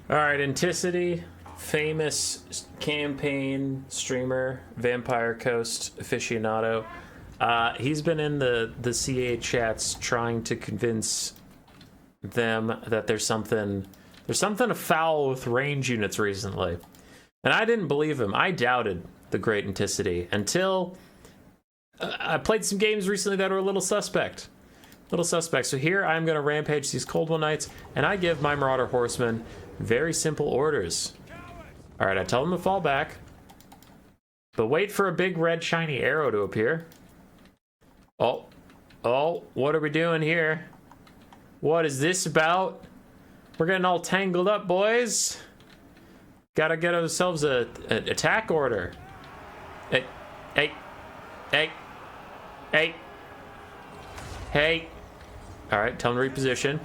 All right, Enticity, famous campaign streamer, Vampire Coast aficionado. He's been in the CA chats trying to convince them that there's something afoul with range units recently, and I didn't believe him. I doubted the great Enticity until I played some games recently that were a little suspect. So here I'm going to rampage these Cold One Knights, and I give my Marauder Horsemen very simple orders. All right, I tell them to fall back, but wait for a big red shiny arrow to appear. Oh, what are we doing here? What is this about? We're getting all tangled up, boys. Gotta get ourselves an attack order. Hey. All right, tell them to reposition.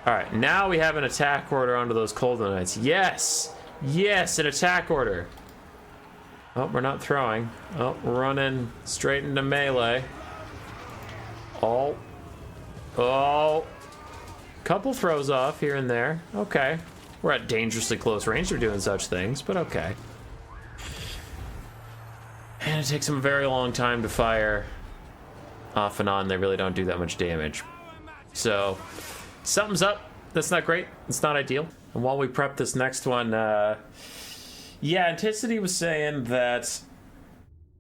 All right, now we have an attack order onto those Cold One Knights. Yes, an attack order. Oh, we're not throwing. Oh, we're running straight into melee. Oh. Couple throws off here and there. Okay. We're at dangerously close range for doing such things, but okay. And it takes them a very long time to fire. Off and on, they really don't do that much damage. So, something's up. That's not great. It's not ideal. And while we prep this next one, yeah, Enticity was saying that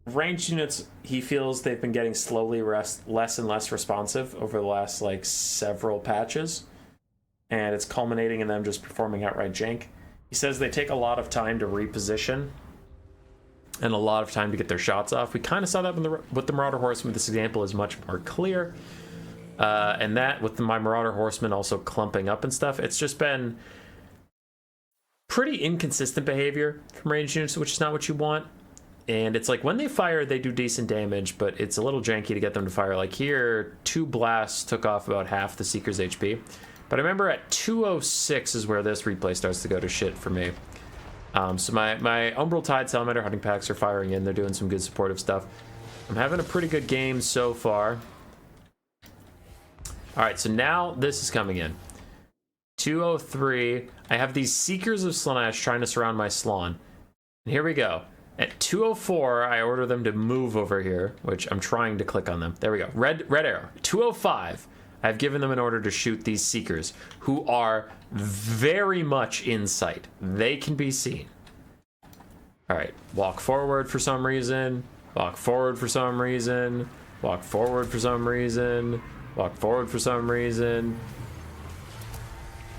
ranged units, he feels they've been getting slowly less and less responsive over the last, like, several patches. And it's culminating in them just performing outright jank. He says they take a lot of time to reposition and a lot of time to get their shots off. We kind of saw that with the Marauder Horseman. This example is much more clear. And that, with my Marauder Horseman also clumping up and stuff, it's just been pretty inconsistent behavior from ranged units, which is not what you want. And it's like when they fire, they do decent damage, but it's a little janky to get them to fire. Like here, 2 blasts took off about half the Seeker's HP. But I remember at 206 is where this replay starts to go to shit for me. So my Umbral Tide Salamander hunting packs are firing in. They're doing some good supportive stuff. I'm having a pretty good game so far. All right, so now this is coming in. 203. I have these Seekers of Slaanesh trying to surround my Slann. And here we go. At 204, I order them to move over here, which I'm trying to click on them. There we go. Red arrow. 205. I've given them an order to shoot these Seekers, who are very much in sight. They can be seen. All right, walk forward for some reason, walk forward for some reason, walk forward for some reason, walk forward for some reason,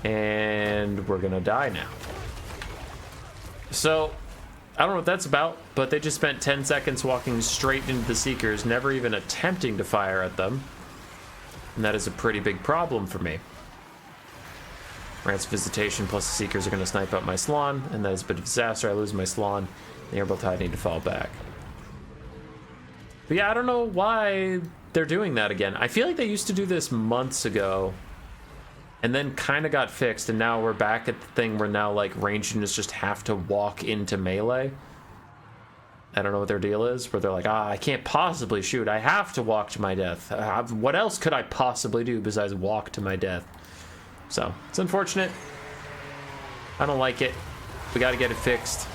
and we're gonna die now. So, I don't know what that's about, but they just spent 10 seconds walking straight into the Seekers, never even attempting to fire at them. And that is a pretty big problem for me. Rance Visitation plus the Seekers are going to snipe out my Slann, and that is a bit of a disaster. I lose my Slann. The Airbolt Tide need to fall back. But yeah, I don't know why they're doing that again. I feel like they used to do this months ago, and then kind of got fixed, and now we're back at the thing where now, like, ranged units just have to walk into melee. I don't know what their deal is, where they're like, I can't possibly shoot. I have to walk to my death. What else could I possibly do besides walk to my death? So, it's unfortunate. I don't like it. We got to get it fixed.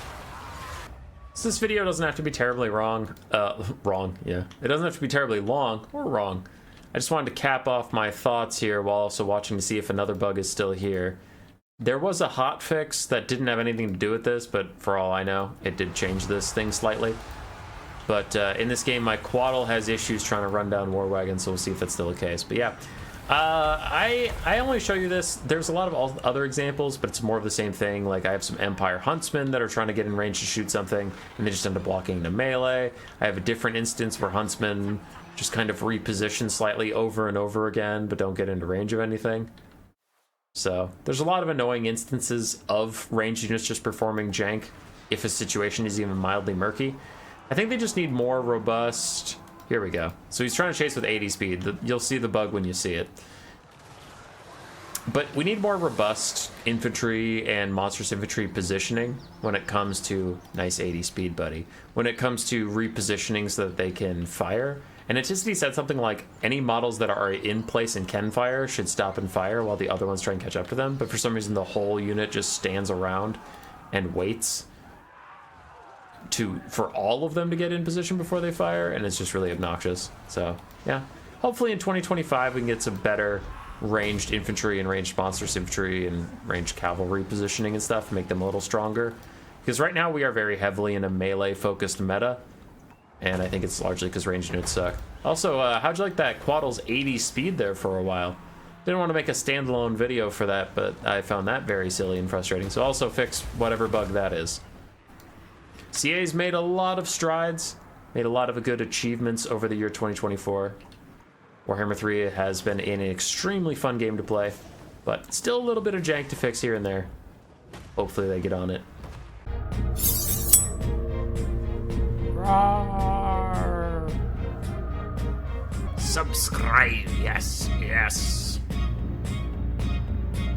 So this video doesn't have to be terribly wrong. Yeah. It doesn't have to be terribly long or wrong. I just wanted to cap off my thoughts here while also watching to see if another bug is still here. There was a hotfix that didn't have anything to do with this, but for all I know, it did change this thing slightly. But in this game, my Quaddle has issues trying to run down War Wagon, so we'll see if that's still the case. But yeah, I only show you this. There's a lot of other examples, but it's more of the same thing. Like I have some Empire Huntsmen that are trying to get in range to shoot something, and they just end up walking into melee. I have a different instance where Huntsmen just kind of reposition slightly over and over again, but don't get into range of anything. So there's a lot of annoying instances of ranged units just performing jank if a situation is even mildly murky. I think they just need more robust... Here we go. So he's trying to chase with 80 speed. You'll see the bug when you see it. But we need more robust infantry and monstrous infantry positioning when it comes to... Nice 80 speed, buddy. When it comes to repositioning so that they can fire. And Enticity said something like, any models that are in place and can fire should stop and fire while the other ones try and catch up to them. But for some reason, the whole unit just stands around and waits for all of them to get in position before they fire, and it's just really obnoxious. So, yeah. Hopefully in 2025 we can get some better ranged infantry and ranged monstrous infantry and ranged cavalry positioning and stuff, make them a little stronger. Because right now we are very heavily in a melee-focused meta, and I think it's largely because ranged units suck. Also, how'd you like that Quaddle's 80 speed there for a while? Didn't want to make a standalone video for that, but I found that very silly and frustrating, so also fix whatever bug that is. CA's made a lot of strides, made a lot of good achievements over the year 2024. Warhammer 3 has been an extremely fun game to play, but still a little bit of jank to fix here and there. Hopefully they get on it. Roar. Subscribe, yes, yes.